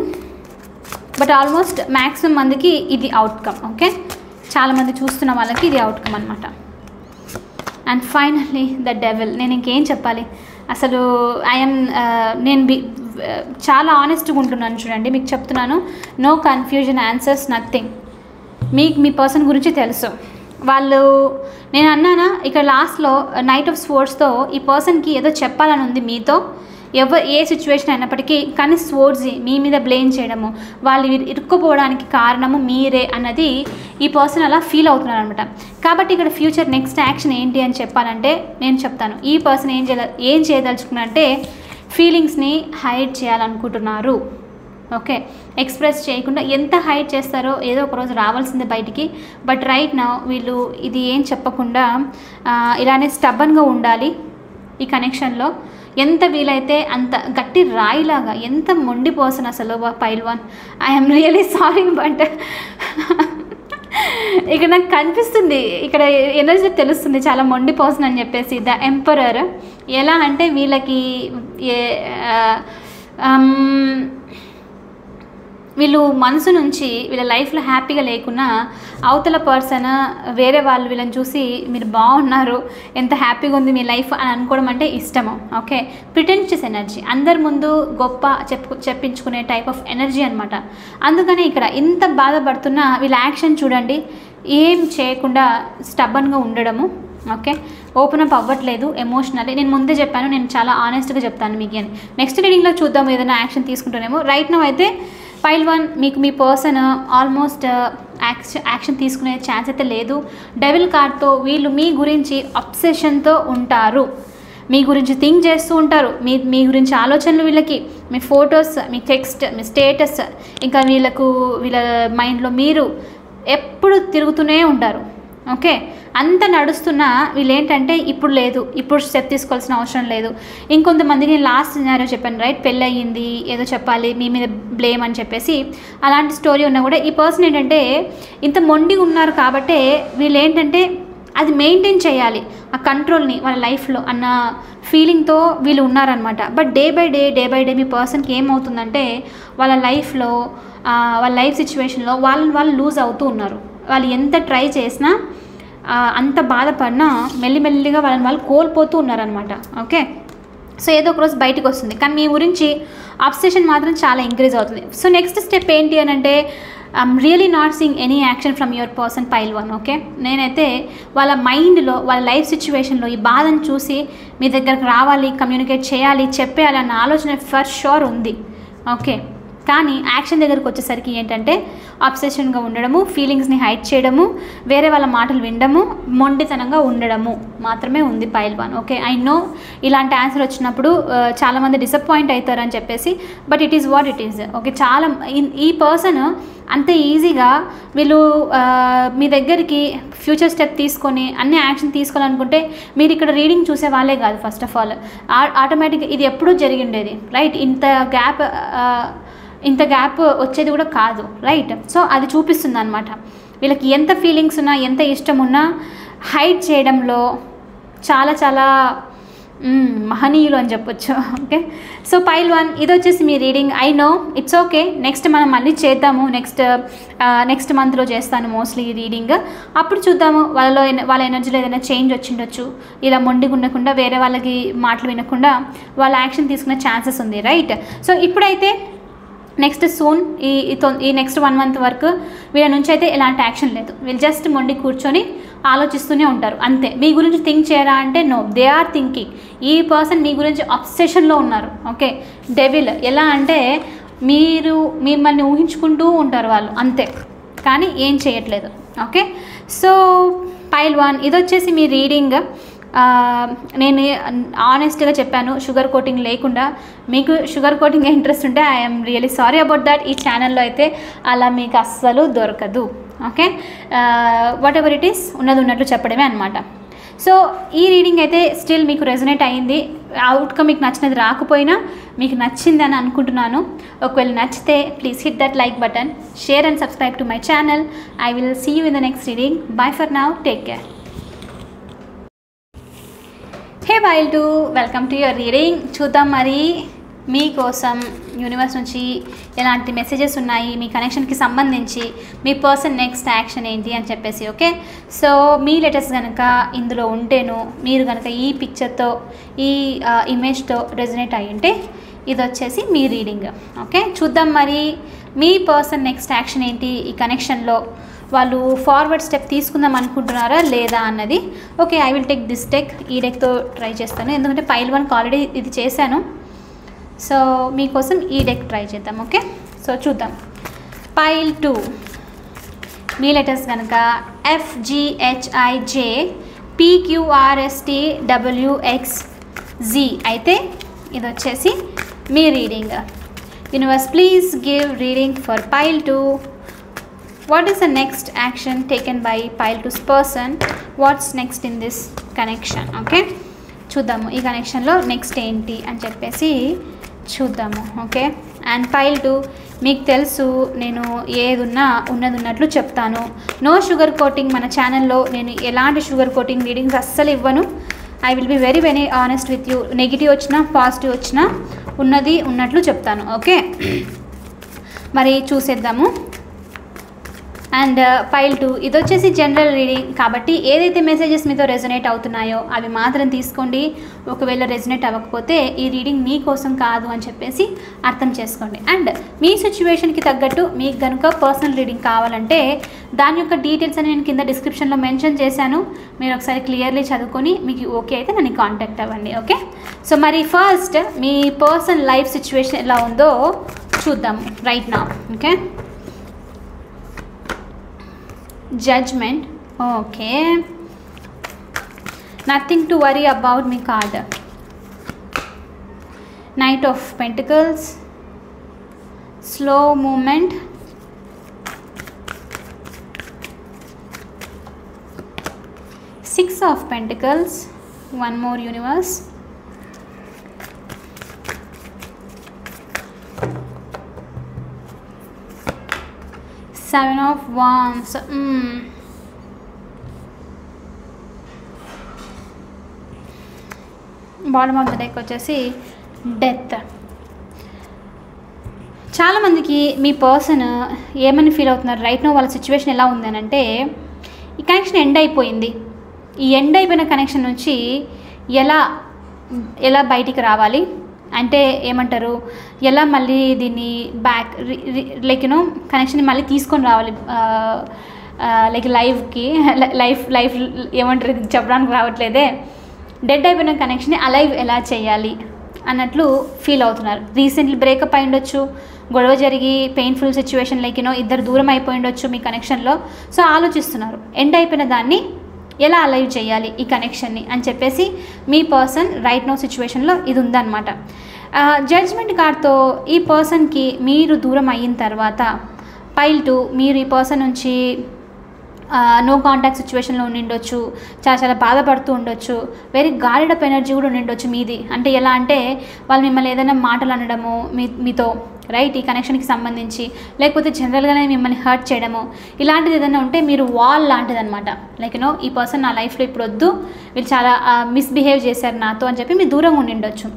Speaker 1: But almost maximum మందికి ఇది అవుట్కమ్. ఓకే, చాలామంది చూస్తున్న వాళ్ళకి ఇది అవుట్కమ్ అనమాట. And finally the devil. నేను ఇంకేం చెప్పాలి అసలు, నేను చాలా ఆనెస్ట్గా ఉంటున్నాను. చూడండి మీకు చెప్తున్నాను, నో కన్ఫ్యూజన్, ఆన్సర్స్, నథింగ్. మీ పర్సన్ గురించి తెలుసు. వాళ్ళు నేను అన్నానా ఇక్కడ లాస్ట్లో నైట్ ఆఫ్ స్వోర్డ్స్తో ఈ పర్సన్కి ఏదో చెప్పాలని ఉంది మీతో, ఏ సిచ్యువేషన్ అయినప్పటికీ, కానీ స్వోర్డ్స్ మీ మీద బ్లేమ్ చేయడము, వాళ్ళు ఇరుక్కుపోవడానికి కారణము మీరే అన్నది ఈ పర్సన్ అలా ఫీల్ అవుతున్నారు అనమాట. కాబట్టి ఇక్కడ ఫ్యూచర్ నెక్స్ట్ యాక్షన్ ఏంటి అని చెప్పాలంటే నేను చెప్తాను. ఈ పర్సన్ ఏం చేయదలుచుకున్నారంటే ఫీలింగ్స్ని హైడ్ చేయాలనుకుంటున్నారు. ఓకే, ఎక్స్ప్రెస్ చేయకుండా ఎంత హైడ్ చేస్తారో ఏదో ఒకరోజు రావాల్సిందే బయటికి. బట్ రైట్ నౌ వీళ్ళు ఇది ఏం చెప్పకుండా ఇలానే స్టబ్బన్గా ఉండాలి ఈ కనెక్షన్లో. ఎంత వీలైతే అంత గట్టి రాయిలాగా, ఎంత మొండి పర్సన్ అసలు pile 1. I'm really sorry, but ఇక్కడ నాకు కనిపిస్తుంది, ఇక్కడ ఎనర్జీ తెలుస్తుంది చాలా మొండి పర్సన్ అని చెప్పేసి. ద ఎంపరర్ ఎలా అంటే వీళ్ళకి వీళ్ళు మనసు నుంచి వీళ్ళ లైఫ్లో హ్యాపీగా లేకున్నా అవతల పర్సన్ వేరే వాళ్ళు వీళ్ళని చూసి మీరు బాగున్నారు, ఎంత హ్యాపీగా ఉంది మీ లైఫ్ అని అనుకోవడం అంటే ఇష్టము. ఓకే, ప్రిటెన్షియస్ ఎనర్జీ, అందరి ముందు గొప్ప చెప్పించుకునే టైప్ ఆఫ్ ఎనర్జీ అనమాట. అందుకని ఇక్కడ ఇంత బాధపడుతున్నా వీళ్ళ యాక్షన్ చూడండి, ఏం చేయకుండా స్టబ్బన్గా ఉండడము. ఓకే, ఓపెన్ అప్ అవ్వట్లేదు ఎమోషనల్లీ. నేను ముందే చెప్పాను, నేను చాలా ఆనెస్ట్గా చెప్తాను మీకు అని. నెక్స్ట్ రీడింగ్లో చూద్దాం ఏదైనా యాక్షన్ తీసుకుంటానేమో. రైట్ నౌ అయితే పైల్ 1 మీకు మీ పర్సన్ ఆల్మోస్ట్ యాక్షన్ తీసుకునే ఛాన్స్ అయితే లేదు. డెవిల్ కార్డ్తో వీళ్ళు మీ గురించి అబ్సెషన్తో ఉంటారు, మీ గురించి థింక్ చేస్తూ ఉంటారు, మీ గురించి ఆలోచనలు వీళ్ళకి, మీ ఫొటోస్, మీ టెక్స్ట్, మీ స్టేటస్, ఇంకా వీళ్ళ మైండ్లో మీరు ఎప్పుడు తిరుగుతూనే ఉంటారు. ఓకే, అంత నడుస్తున్నా వీళ్ళు ఏంటంటే ఇప్పుడు లేదు, ఇప్పుడు స్టెప్ తీసుకోవాల్సిన అవసరం లేదు. ఇంకొంతమందికి నేను లాస్ట్ సినారియో చెప్పాను రైట్, పెళ్ళి అయ్యింది ఏదో చెప్పాలి మీ మీద బ్లేమ్ అని చెప్పేసి, అలాంటి స్టోరీ ఉన్నా కూడా ఈ పర్సన్ ఏంటంటే ఇంత మొండిగా ఉన్నారు కాబట్టే వీళ్ళు ఏంటంటే అది మెయింటైన్ చేయాలి ఆ కంట్రోల్ని వాళ్ళ లైఫ్లో అన్న ఫీలింగ్తో వీళ్ళు ఉన్నారనమాట. బట్ డే బై డే మీ పర్సన్కి ఏమవుతుందంటే వాళ్ళ లైఫ్లో వాళ్ళ లైఫ్ సిచ్యువేషన్లో వాళ్ళు లూజ్ అవుతూ ఉన్నారు. వాళ్ళు ఎంత ట్రై చేసినా అంత బాధపడినా మెల్లిమెల్లిగా వాళ్ళు కోల్పోతూ ఉన్నారనమాట. ఓకే, సో ఏదో ఒక రోజు బయటకు వస్తుంది, కానీ మీ గురించి అబ్సెషన్ మాత్రం చాలా ఇంక్రీజ్ అవుతుంది. సో నెక్స్ట్ స్టెప్ ఏంటి అని అంటే I'm really not seeing any action from your person pile 1. Okay, నేనైతే వాళ్ళ మైండ్లో వాళ్ళ లైఫ్ సిచ్యువేషన్లో ఈ బాధను చూసి మీ దగ్గరకు రావాలి, కమ్యూనికేట్ చేయాలి, చెప్పేయాలి అన్న ఆలోచన ఫర్ షూర్ ఉంది. ఓకే, కానీ యాక్షన్ దగ్గరకు వచ్చేసరికి ఏంటంటే అబ్సెషన్గా ఉండడము, ఫీలింగ్స్ని హైడ్ చేయడము, వేరే వాళ్ళ మాటలు వినడము, మొండితనంగా ఉండడము మాత్రమే ఉంది పైల్ 1. ఓకే, ఐ నో ఇలాంటి ఆన్సర్ వచ్చినప్పుడు చాలామంది డిసప్పాయింట్ అవుతారని చెప్పేసి, but it is what it is. Okay, చాలా ఈ పర్సన్ అంత ఈజీగా వీళ్ళు మీ దగ్గరికి ఫ్యూచర్ స్టెప్ తీసుకొని అన్ని యాక్షన్ తీసుకోవాలనుకుంటే మీరు ఇక్కడ రీడింగ్ చూసే వాళ్ళే కాదు. ఫస్ట్ ఆఫ్ ఆల్ ఆటోమేటిక్గా ఇది ఎప్పుడూ జరిగిండేది రైట్, ఇంత గ్యాప్ వచ్చేది కూడా కాదు రైట్. సో అది చూపిస్తుంది అనమాట వీళ్ళకి ఎంత ఫీలింగ్స్ ఉన్నా ఎంత ఇష్టం ఉన్నా హైడ్ చేయడంలో చాలా చాలా మహనీయులు అని చెప్పొచ్చు. ఓకే, సో పైల్ 1 ఇది వచ్చేసి మీ reading. I know it's okay, next మనం మళ్ళీ చేద్దాము, నెక్స్ట్ మంత్లో చేస్తాను మోస్ట్లీ ఈ రీడింగ్. అప్పుడు చూద్దాము వాళ్ళ ఎనర్జీలో ఏదైనా చేంజ్ వచ్చిండొచ్చు. ఇలా మొండిగా ఉండకుండా వేరే వాళ్ళకి మాటలు వినకుండా వాళ్ళ యాక్షన్ తీసుకునే ఛాన్సెస్ ఉంది రైట్. సో ఇప్పుడైతే నెక్స్ట్ సూన్ ఈ నెక్స్ట్ 1 మంత్ వరకు వీళ్ళ నుంచి అయితే ఎలాంటి యాక్షన్ లేదు. వీళ్ళు జస్ట్ మొండి కూర్చొని ఆలోచిస్తూనే ఉంటారు అంతే. మీ గురించి థింక్ చేయరా అంటే నో, దే ఆర్ థింకింగ్. ఈ పర్సన్ మీ గురించి అబ్సెషన్లో ఉన్నారు. ఓకే, డెవిల్ ఎలా అంటే మిమ్మల్ని ఊహించుకుంటూ ఉంటారు వాళ్ళు అంతే, కానీ ఏం చేయట్లేదు. ఓకే, సో పైల్ 1 ఇది వచ్చేసి మీ రీడింగ్. నేను ఆనెస్ట్గా చెప్పాను, షుగర్ కోటింగ్ లేకుండా. మీకు షుగర్ కోటింగ్ ఇంట్రెస్ట్ ఉంటే I'm really sorry about that. ఈ ఛానల్లో అయితే అలా మీకు అస్సలు దొరకదు. Okay, what ever it is ఉన్నది ఉన్నట్లు చెప్పడమే అనమాట. సో ఈ రీడింగ్ అయితే స్టిల్ మీకు రెజొనేట్ అయ్యింది. అవుట్కమ్ మీకు నచ్చినది రాకపోయినా మీకు నచ్చింది అని అనుకుంటున్నాను. ఒకవేళ నచ్చితే please hit that like button, share and subscribe to my channel. I will see you in the next reading. Bye for now, take care. Hey pile 2, welcome to your reading. చూద్దాం మరి మీకోసం యూనివర్స్ నుంచి ఎలాంటి messages ఉన్నాయి, మీ కనెక్షన్కి సంబంధించి మీ person next action ఏంటి అని చెప్పేసి. ఓకే, సో మీ లెటర్స్ కనుక ఇందులో ఉంటేను, మీరు కనుక ఈ పిక్చర్తో ఈ ఇమేజ్తో రెజొనేట్ అయ్యి ఉంటే ఇది వచ్చేసి మీ రీడింగ్. ఓకే, చూద్దాం మరి మీ పర్సన్ నెక్స్ట్ యాక్షన్ ఏంటి, ఈ కనెక్షన్లో వాళ్ళు ఫార్వర్డ్ స్టెప్ తీసుకుందాం అనుకుంటున్నారా లేదా అన్నది. Okay, I will take this deck. ఈ డెక్తో ట్రై చేస్తాను, ఎందుకంటే పైల్ 1 ఆల్రెడీ ఇది చేశాను. సో మీకోసం ఈ డెక్ ట్రై చేద్దాం. ఓకే, సో చూద్దాం. పైల్ 2 మీ లెటర్స్ కనుక FGHIJ PQRSTWXZ అయితే ఇది వచ్చేసి మీ reading. Universe please give reading for pile 2. What is the next action taken by pile 2's person? What's next in this connection? Okay, చూద్దాము ఈ కనెక్షన్లో నెక్స్ట్ ఏంటి అని చెప్పేసి చూద్దాము. ఓకే, అండ్ పైల్ 2 మీకు తెలుసు నేను ఏదున్నా ఉన్నది ఉన్నట్లు చెప్తాను. No sugar coating. మన ఛానల్లో నేను ఎలాంటి షుగర్ కోటింగ్ రీడింగ్స్ అస్సలు ఇవ్వను. I will be very very honest with you. Negative వచ్చినా పాజిటివ్ వచ్చినా ఉన్నది ఉన్నట్లు చెప్తాను. ఓకే, మరి చూసేద్దాము. అండ్ ఫైల్ 2 ఇది వచ్చేసి జనరల్ రీడింగ్ కాబట్టి ఏదైతే మెసేజెస్ మీతో రెజొనేట్ అవుతున్నాయో అవి మాత్రం తీసుకోండి. ఒకవేళ రెజొనేట్ అవ్వకపోతే ఈ రీడింగ్ మీకోసం కాదు అని చెప్పేసి అర్థం చేసుకోండి. అండ్ మీ సిచ్యువేషన్కి తగ్గట్టు మీకు కనుక పర్సనల్ రీడింగ్ కావాలంటే దాని యొక్క డీటెయిల్స్ అని నేను కింద డిస్క్రిప్షన్లో మెన్షన్ చేశాను. మీరు ఒకసారి క్లియర్లీ చదువుకొని మీకు ఓకే అయితే నన్ను కాంటాక్ట్ అవ్వండి. ఓకే, సో మరి ఫస్ట్ మీ పర్సనల్ లైఫ్ సిచ్యువేషన్ ఎలా ఉందో చూద్దాం right now. Okay, judgment. Okay, nothing to worry about me card. Knight of Pentacles, slow movement, Six of Pentacles, one more universe, Seven of Wands. Bottom of the deck వచ్చేసి death. చాలామందికి మీ person ఏమని feel అవుతున్నారు right no, వాళ్ళ situation ఎలా ఉంది అని అంటే ఈ కనెక్షన్ ఎండ్ అయిపోయింది. ఈ ఎండ్ అయిపోయిన కనెక్షన్ నుంచి ఎలా బయటికి రావాలి అంటే ఏమంటారు, ఎలా మళ్ళీ దీన్ని బ్యాక్ లైక్ యూనో కనెక్షన్ మళ్ళీ తీసుకొని రావాలి లైక్ లైఫ్ ఏమంటారు చెప్పడానికి రావట్లేదే. డెడ్ అయిపోయిన కనెక్షన్ని అలైవ్ ఎలా చేయాలి అన్నట్లు ఫీల్ అవుతున్నారు. రీసెంట్లీ బ్రేకప్ అయి ఉండొచ్చు, గొడవ జరిగి పెయిన్ఫుల్ సిచ్యువేషన్ లైక్ యూనో ఇద్దరు దూరం అయిపోయి ఉండొచ్చు మీ కనెక్షన్లో. సో ఆలోచిస్తున్నారు ఎండ్ అయిపోయిన దాన్ని ఎలా అలైవ్ చేయాలి ఈ కనెక్షన్ని అని చెప్పేసి మీ పర్సన్ రైట్ నో సిచ్యువేషన్లో ఇది ఉందన్నమాట. జడ్జ్మెంట్ కార్డ్తో ఈ పర్సన్కి మీరు దూరం అయిన తర్వాత పైల్ 2 మీరు ఈ పర్సన్ నుంచి నో కాంటాక్ట్ సిచ్యువేషన్లో ఉండిండొచ్చు, చాలా బాధపడుతూ ఉండొచ్చు, వెరీ గార్డెడ్ అప్ ఎనర్జీ కూడా ఉండిండొచ్చు మీది. అంటే ఎలా అంటే వాళ్ళు మిమ్మల్ని ఏదైనా మాటలు అనడము మీతో రైట్ ఈ కనెక్షన్కి సంబంధించి, లేకపోతే జనరల్గానే మిమ్మల్ని హర్ట్ చేయడము, ఇలాంటిది ఏదైనా ఉంటే మీరు వాల్ లాంటిది అనమాట. లైక్ యూనో ఈ పర్సన్ నా లైఫ్లో ఇప్పుడు వద్దు, వీళ్ళు చాలా మిస్బిహేవ్ చేశారు నాతో అని చెప్పి మీరు దూరంగా ఉండిండొచ్చు.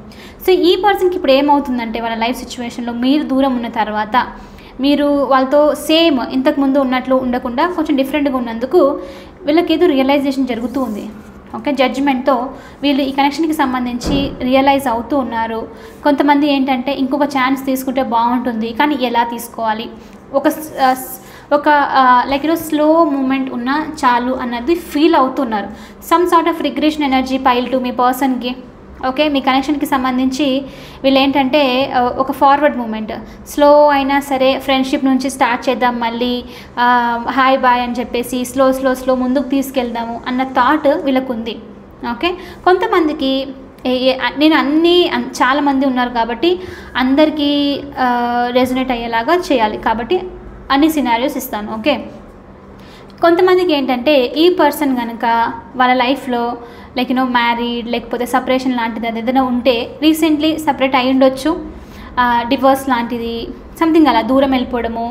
Speaker 1: సో ఈ పర్సన్కి ఇప్పుడు ఏమవుతుందంటే వాళ్ళ లైఫ్ సిచ్యువేషన్లో మీరు దూరం ఉన్న తర్వాత మీరు వాళ్ళతో సేమ్ ఇంతకుముందు ఉన్నట్లు ఉండకుండా కొంచెం డిఫరెంట్గా ఉన్నందుకు వీళ్ళకి ఏదో రియలైజేషన్ జరుగుతూ ఉంది. ఓకే, జడ్జిమెంట్తో వీళ్ళు ఈ కనెక్షన్కి సంబంధించి రియలైజ్ అవుతూ ఉన్నారు. కొంతమంది ఏంటంటే ఇంకొక ఛాన్స్ తీసుకుంటే బాగుంటుంది కానీ ఎలా తీసుకోవాలి, ఒక లైక్ యూనో స్లో మూమెంట్ ఉన్నా చాలు అన్నది ఫీల్ అవుతున్నారు. Some sort of regression energy pile 2 మీ పర్సన్కి. ఓకే, మీ కనెక్షన్కి సంబంధించి వీళ్ళు ఏంటంటే ఒక ఫార్వర్డ్ మూమెంట్, స్లో అయినా సరే ఫ్రెండ్షిప్ నుంచి స్టార్ట్ చేద్దాం, మళ్ళీ హాయ్ బాయ్ అని చెప్పేసి స్లో ముందుకు తీసుకెళ్దాము అన్న థాట్ వీళ్ళకు ఉంది. ఓకే, కొంతమందికి నేను చాలామంది ఉన్నారు కాబట్టి అందరికీ రెజొనేట్ అయ్యేలాగా చేయాలి కాబట్టి అన్ని సినారియోస్ ఇస్తాను. ఓకే, కొంతమందికి ఏంటంటే ఈ పర్సన్ కనుక వాళ్ళ లైఫ్లో లైక్ యూనో మ్యారీడ్ లేకపోతే సపరేషన్ లాంటిది అది ఏదైనా ఉంటే రీసెంట్లీ సపరేట్ అయి ఉండొచ్చు, డివోర్స్ లాంటిది సంథింగ్ అలా దూరం వెళ్ళిపోవడము,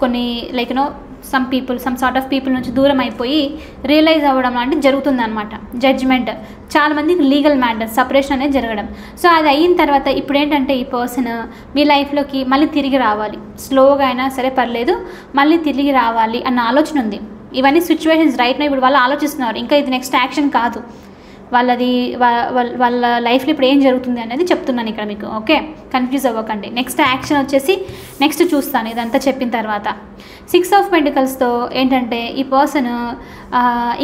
Speaker 1: కొన్ని like you know some sort of people నుంచి దూరం అయిపోయి రియలైజ్ అవ్వడం లాంటిది జరుగుతుందన్నమాట. జడ్జ్మెంట్ చాలామందికి లీగల్ మ్యాటర్ సపరేషన్ అనేది జరగడం. సో అది అయిన తర్వాత ఇప్పుడు ఏంటంటే ఈ పర్సన్ మీ లైఫ్లోకి మళ్ళీ తిరిగి రావాలి, స్లోగా అయినా సరే పర్లేదు మళ్ళీ తిరిగి రావాలి అన్న ఆలోచన ఉంది. ఇవన్నీ సిచ్యువేషన్స్ రైట్ నో ఇప్పుడు వాళ్ళు ఆలోచిస్తున్నారు, ఇంకా ఇది నెక్స్ట్ యాక్షన్ కాదు, వాళ్ళ లైఫ్లో ఇప్పుడు ఏం జరుగుతుంది అనేది చెప్తున్నాను ఇక్కడ మీకు. ఓకే, కన్ఫ్యూజ్ అవ్వకండి. నెక్స్ట్ యాక్షన్ వచ్చేసి నెక్స్ట్ చూస్తాను ఇదంతా చెప్పిన తర్వాత. 6 ఆఫ్ పెంటికల్స్తో ఏంటంటే ఈ పర్సన్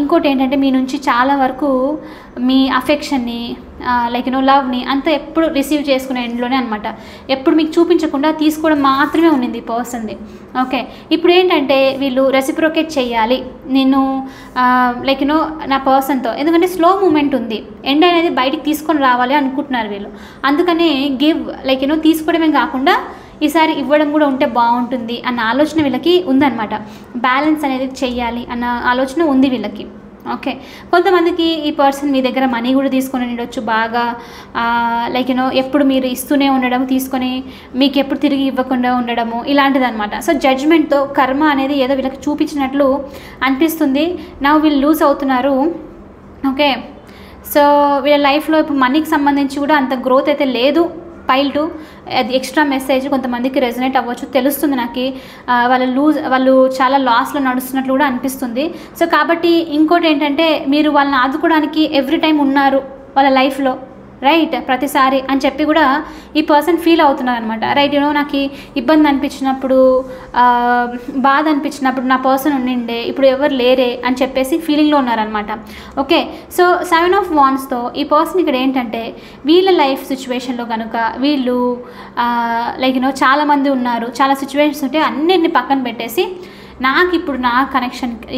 Speaker 1: ఇంకోటి ఏంటంటే మీ నుంచి చాలా వరకు మీ అఫెక్షన్ని లైక్ యూనో లవ్ని అంతా ఎప్పుడు రిసీవ్ చేసుకునే ఎండ్లోనే అనమాట, ఎప్పుడు మీకు చూపించకుండా తీసుకోవడం మాత్రమే ఉండింది ఈ పర్సన్ది. ఓకే, ఇప్పుడు ఏంటంటే వీళ్ళు రెసిప్రోకేట్ చేయాలి నేను లైక్ యూనో నా పర్సన్తో, ఎందుకంటే స్లో మూమెంట్ ఉంది, ఎండ్ అనేది బయటికి తీసుకొని రావాలి అనుకుంటున్నారు వీళ్ళు. అందుకనే గివ్ లైక్ యూనో తీసుకోవడమే కాకుండా ఈసారి ఇవ్వడం కూడా ఉంటే బాగుంటుంది అన్న ఆలోచన వీళ్ళకి ఉందన్నమాట. బ్యాలెన్స్ అనేది చెయ్యాలి అన్న ఆలోచన ఉంది వీళ్ళకి. ఓకే, కొంతమందికి ఈ పర్సన్ మీ దగ్గర మనీ కూడా తీసుకొని ఉండొచ్చు బాగా, లైక్ ఎప్పుడు మీరు ఇస్తూనే ఉండడం, తీసుకొని మీకు ఎప్పుడు తిరిగి ఇవ్వకుండా ఉండడము ఇలాంటిదన్నమాట. సో జడ్జ్మెంట్తో కర్మ అనేది ఏదో వీళ్ళకి చూపించినట్లు అనిపిస్తుంది. నా వీళ్ళు లూజ్ అవుతున్నారు. ఓకే, సో వీళ్ళ లైఫ్లో ఇప్పుడు మనీకి సంబంధించి కూడా అంత గ్రోత్ అయితే లేదు. పైల్ 2 అది ఎక్స్ట్రా మెసేజ్ కొంతమందికి రెజనేట్ అవ్వచ్చు, తెలుస్తుంది నాకు. వాళ్ళు చాలా లాస్లో నడుస్తున్నట్లు కూడా అనిపిస్తుంది. సో కాబట్టి ఇంకోటి ఏంటంటే మీరు వాళ్ళని ఆదుకోవడానికి ఎవ్రీ టైం ఉన్నారు వాళ్ళ లైఫ్లో, రైట్, ప్రతిసారి అని చెప్పి కూడా ఈ పర్సన్ ఫీల్ అవుతున్నారు అనమాట. రైట్, నాకు ఇబ్బంది అనిపించినప్పుడు, బాధ అనిపించినప్పుడు నా పర్సన్ ఉండిండే, ఇప్పుడు ఎవరు లేరే అని చెప్పేసి ఫీలింగ్లో ఉన్నారనమాట. ఓకే, సో 7 ఆఫ్ వాండ్స్తో ఈ పర్సన్ ఇక్కడ ఏంటంటే వీళ్ళ లైఫ్ సిచ్యువేషన్లో కనుక వీళ్ళు లైక్ చాలామంది ఉన్నారు, చాలా సిచ్యువేషన్స్ ఉంటే అన్నిటిని పక్కన పెట్టేసి నాకు ఇప్పుడు నా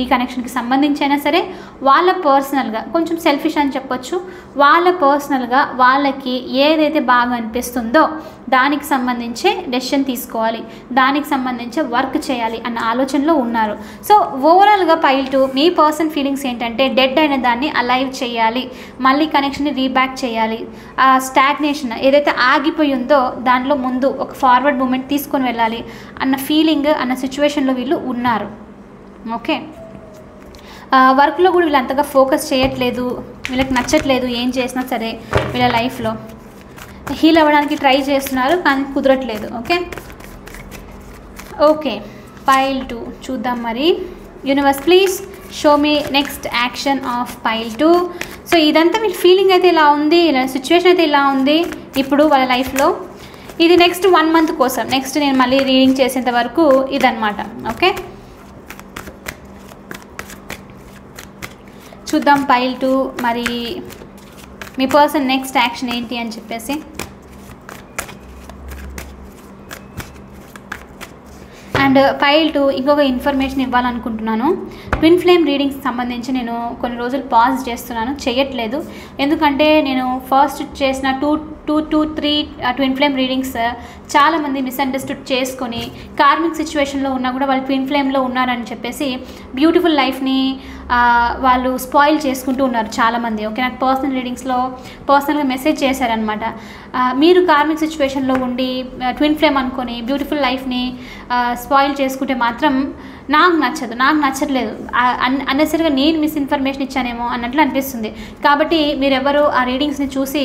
Speaker 1: ఈ కనెక్షన్కి సంబంధించి అయినా సరే వాళ్ళ పర్సనల్గా, కొంచెం సెల్ఫిష్ అని చెప్పొచ్చు, వాళ్ళ పర్సనల్గా వాళ్ళకి ఏదైతే బాగా అనిపిస్తుందో దానికి సంబంధించే డెసిషన్ తీసుకోవాలి, దానికి సంబంధించే వర్క్ చేయాలి అన్న ఆలోచనలో ఉన్నారు. సో ఓవరాల్గా పైల్ 2 మీ పర్సన్ ఫీలింగ్స్ ఏంటంటే డెడ్ అయిన దాన్ని అలైవ్ చేయాలి, మళ్ళీ కనెక్షన్ని రీబ్యాక్ చేయాలి, ఆ స్టాగ్నేషన్ ఏదైతే ఆగిపోయి ఉందో దాంట్లో ముందు ఒక ఫార్వర్డ్ మూమెంట్ తీసుకొని వెళ్ళాలి అన్న ఫీలింగ్, అన్న సిచ్యువేషన్లో వీళ్ళు ఉన్నారు. ఓకే, వర్క్లో కూడా వీళ్ళు అంతగా ఫోకస్ చేయట్లేదు, వీళ్ళకి నచ్చట్లేదు ఏం చేసినా సరే వీళ్ళ లైఫ్లో. హీల్ అవ్వడానికి ట్రై చేస్తున్నారు కానీ కుదరట్లేదు. ఓకే ఓకే, పైల్ 2 చూద్దాం మరి. Universe please show me next action of pile 2. So ఇదంతా వీళ్ళ ఫీలింగ్ అయితే ఇలా ఉంది, ఇలా సిచ్యువేషన్ అయితే ఇలా ఉంది ఇప్పుడు వాళ్ళ లైఫ్లో. ఇది నెక్స్ట్ 1 మంత్ కోసం, నెక్స్ట్ నేను మళ్ళీ రీడింగ్ చేసేంత వరకు ఇదన్నమాట. ఓకే, చూద్దాం పైల్ 2 మరి మీ పర్సన్ నెక్స్ట్ యాక్షన్ ఏంటి అని చెప్పేసి. అండ్ పైల్ 2 ఇంకొక ఇన్ఫర్మేషన్ ఇవ్వాలనుకుంటున్నాను. ట్విన్ ఫ్లేమ్ రీడింగ్స్ సంబంధించి నేను కొన్ని రోజులు పాజ్ చేస్తున్నాను, చేయట్లేదు. ఎందుకంటే నేను ఫస్ట్ చేసిన 2 to 3 ట్విన్ ఫ్లేమ్ రీడింగ్స్ చాలామంది మిస్అండర్స్టూడ్ చేసుకొని కార్మిక్ సిచ్యువేషన్లో ఉన్నా కూడా వాళ్ళు ట్విన్ ఫ్లేమ్లో ఉన్నారని చెప్పేసి బ్యూటిఫుల్ లైఫ్ని వాళ్ళు స్పాయిల్ చేసుకుంటూ ఉన్నారు చాలామంది. ఓకే, నాకు పర్సనల్ రీడింగ్స్లో పర్సనల్గా మెసేజ్ చేశారనమాట, మీరు కార్మిక్ సిచ్యువేషన్లో ఉండి ట్విన్ ఫ్లేమ్ అనుకొని బ్యూటిఫుల్ లైఫ్ని స్పాయిల్ చేసుకుంటే మాత్రం నాకు నచ్చట్లేదు, అన్నెసరిగా నేను మిస్ఇన్ఫర్మేషన్ ఇచ్చానేమో అన్నట్లు అనిపిస్తుంది. కాబట్టి మీరెవరు ఆ రీడింగ్స్ని చూసి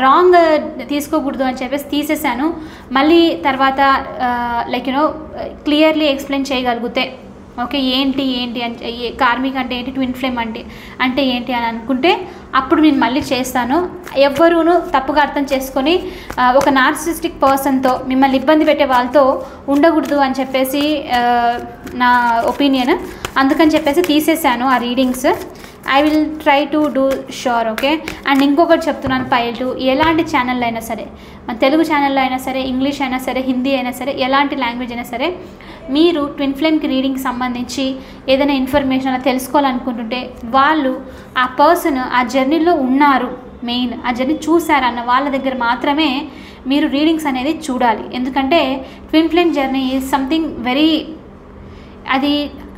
Speaker 1: రాంగ్ తీసుకోకూడదు అని చెప్పేసి తీసేసాను. మళ్ళీ తర్వాత లైక్ క్లియర్లీ ఎక్స్ప్లెయిన్ చేయగలిగితే ఓకే ఏంటి అంటే కార్మిక్ అంటే ఏంటి, ట్విన్ ఫ్లేమ్ అంటే ఏంటి అని అనుకుంటే అప్పుడు నేను మళ్ళీ చేస్తాను. ఎవ్వరూను తప్పుగా అర్థం చేసుకొని ఒక నార్సిసిస్టిక్ పర్సన్తో మిమ్మల్ని ఇబ్బంది పెట్టే వాళ్ళతో ఉండకూడదు అని చెప్పేసి నా ఒపీనియన్. అందుకని చెప్పేసి తీసేసాను ఆ readings. I will try to do sure. Okay, and ఇంకొకటి చెప్తున్నాను పైల్ 2, ఎలాంటి ఛానల్లో అయినా సరే, మన తెలుగు ఛానల్లో అయినా సరే, ఇంగ్లీష్ అయినా సరే, హిందీ అయినా సరే, ఎలాంటి లాంగ్వేజ్ అయినా సరే, మీరు ట్విన్ ఫ్లేమ్కి రీడింగ్కి సంబంధించి ఏదైనా ఇన్ఫర్మేషన్ అలా తెలుసుకోవాలనుకుంటుంటే వాళ్ళు ఆ పర్సన్ ఆ జర్నీలో ఉన్నారు, మెయిన్ ఆ జర్నీ చూసారన్న వాళ్ళ దగ్గర మాత్రమే మీరు రీడింగ్స్ అనేది చూడాలి. ఎందుకంటే twin flame journey is something very, అది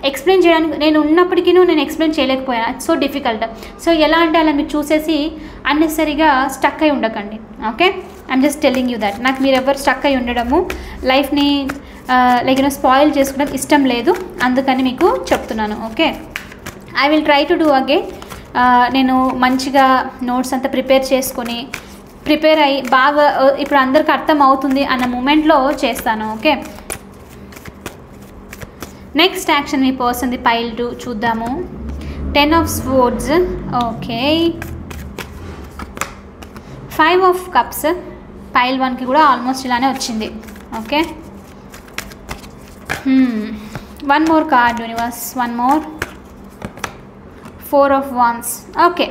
Speaker 1: ఎక్స్ప్లెయిన్ చేయడానికి నేను ఉన్నప్పటికీ నేను ఎక్స్ప్లెయిన్ చేయలేకపోయాను, ఇట్స్ సో డిఫికల్ట్. సో ఎలా అంటే అలా మీరు చూసేసి అన్నెసరిగా స్టక్ అయి ఉండకండి. Okay, I'm just telling you that. నాకు మీరు ఎవరు స్టక్ అయి ఉండడము, లైఫ్ని లైక్ స్పాయిల్ చేసుకోవడం ఇష్టం లేదు, అందుకని మీకు చెప్తున్నాను. Okay, I will try to do again. నేను మంచిగా నోట్స్ అంతా ప్రిపేర్ అయ్యి బాగా ఇప్పుడు అందరికి అర్థం అవుతుంది అన్న మూమెంట్లో చేస్తాను. Okay, next action me person the pile 2 చూద్దాము. 10 of Swords. Okay, 5 of Cups. Pile 1కి కూడా ఆల్మోస్ట్ ఇలానే వచ్చింది. Okay, 1 more card universe, 1 more. 4 of Wands. Okay,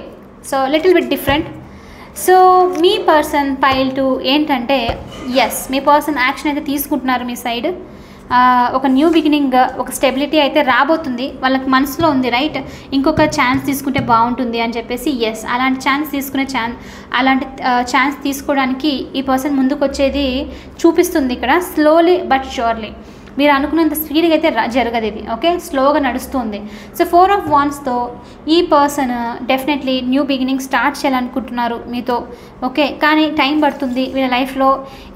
Speaker 1: so little bit different. So me person pile 2 ఏంటంటే ఎస్, మీ person action అయితే తీసుకుంటున్నారు మీ side. ఒక new beginning, ఒక స్టెబిలిటీ అయితే రాబోతుంది వాళ్ళకి మనసులో ఉంది, రైట్. ఇంకొక ఛాన్స్ తీసుకుంటే బాగుంటుంది అని చెప్పేసి ఎస్, అలాంటి ఛాన్స్ తీసుకోవడానికి ఈ పర్సన్ ముందుకు వచ్చేది చూపిస్తుంది ఇక్కడ, స్లోలీ బట్ ష్యూర్లీ. మీరు అనుకున్నంత స్పీడ్గా అయితే జరగదు ఇది, ఓకే, స్లోగా నడుస్తుంది. సో 4 of Wandsతో ఈ person definitely new beginning start చేయాలనుకుంటున్నారు మీతో, ఓకే, కానీ టైం పడుతుంది. వీళ్ళ లైఫ్లో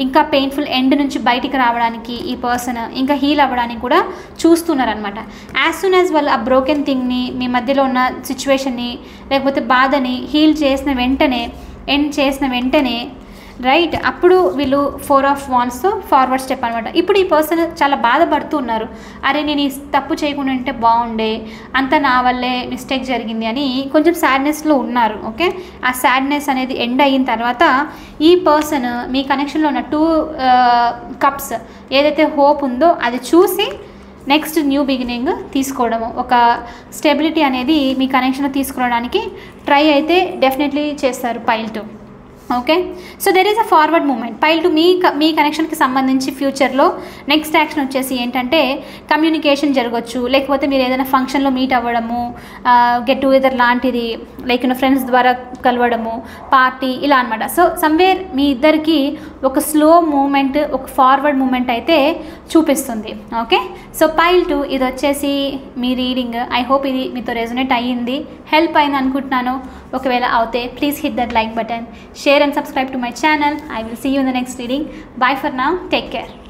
Speaker 1: ఇంకా పెయిన్ఫుల్ ఎండ్ నుంచి బయటికి రావడానికి ఈ పర్సన్ ఇంకా హీల్ అవ్వడానికి కూడా చూస్తున్నారనమాట. యాజ్ సూన్ యాజ్ వాళ్ళు ఆ బ్రోకెన్ థింగ్ని, మీ మధ్యలో ఉన్న సిచ్యువేషన్ని లేకపోతే బాధని హీల్ చేసిన వెంటనే, ఎండ్ చేసిన వెంటనే, రైట్, అప్పుడు వీళ్ళు 4 of Wandsతో ఫార్వర్డ్ స్టెప్ అనమాట. ఇప్పుడు ఈ పర్సన్ చాలా బాధపడుతూ ఉన్నారు. అరే నేను ఈ తప్పు చేయకుండా ఉంటే బాగుండే, అంతా నా వల్లే మిస్టేక్ జరిగింది అని కొంచెం సాడ్నెస్లో ఉన్నారు, ఓకే. ఆ సాడ్నెస్ అనేది ఎండ్ అయిన తర్వాత ఈ పర్సన్ మీ కనెక్షన్లో ఉన్న 2 కప్స్ ఏదైతే హోప్ ఉందో అది చూసి నెక్స్ట్ న్యూ బిగినింగ్ తీసుకోవడము, ఒక స్టెబిలిటీ అనేది మీ కనెక్షన్ తీసుకోవడానికి ట్రై అయితే డెఫినెట్లీ చేస్తారు pile 2, okay. So there is a forward movement. Pile 2 మీ కనెక్షన్కి సంబంధించి ఫ్యూచర్లో నెక్స్ట్ యాక్షన్ వచ్చేసి ఏంటంటే కమ్యూనికేషన్ జరగవచ్చు, లేకపోతే మీరు ఏదైనా ఫంక్షన్లో మీట్ అవ్వడము, గెట్ టుగెదర్ లాంటిది, లైక్ ఫ్రెండ్స్ ద్వారా కలవడము, పార్టీ ఇలా అనమాట. సో సమ్వేర్ మీ ఇద్దరికి ఒక స్లో మూమెంట్, ఒక ఫార్వర్డ్ మూమెంట్ అయితే చూపిస్తుంది, ఓకే. సో పైల్ 2 ఇది వచ్చేసి మీ రీడింగ్. ఐ హోప్ ఇది మీతో రెజొనేట్ అయ్యింది, హెల్ప్ అయింది అనుకుంటున్నాను. ఒకవేళ అవుతే please hit that like button, share and subscribe to my channel. I will see you in the next reading. Bye for now. Take care.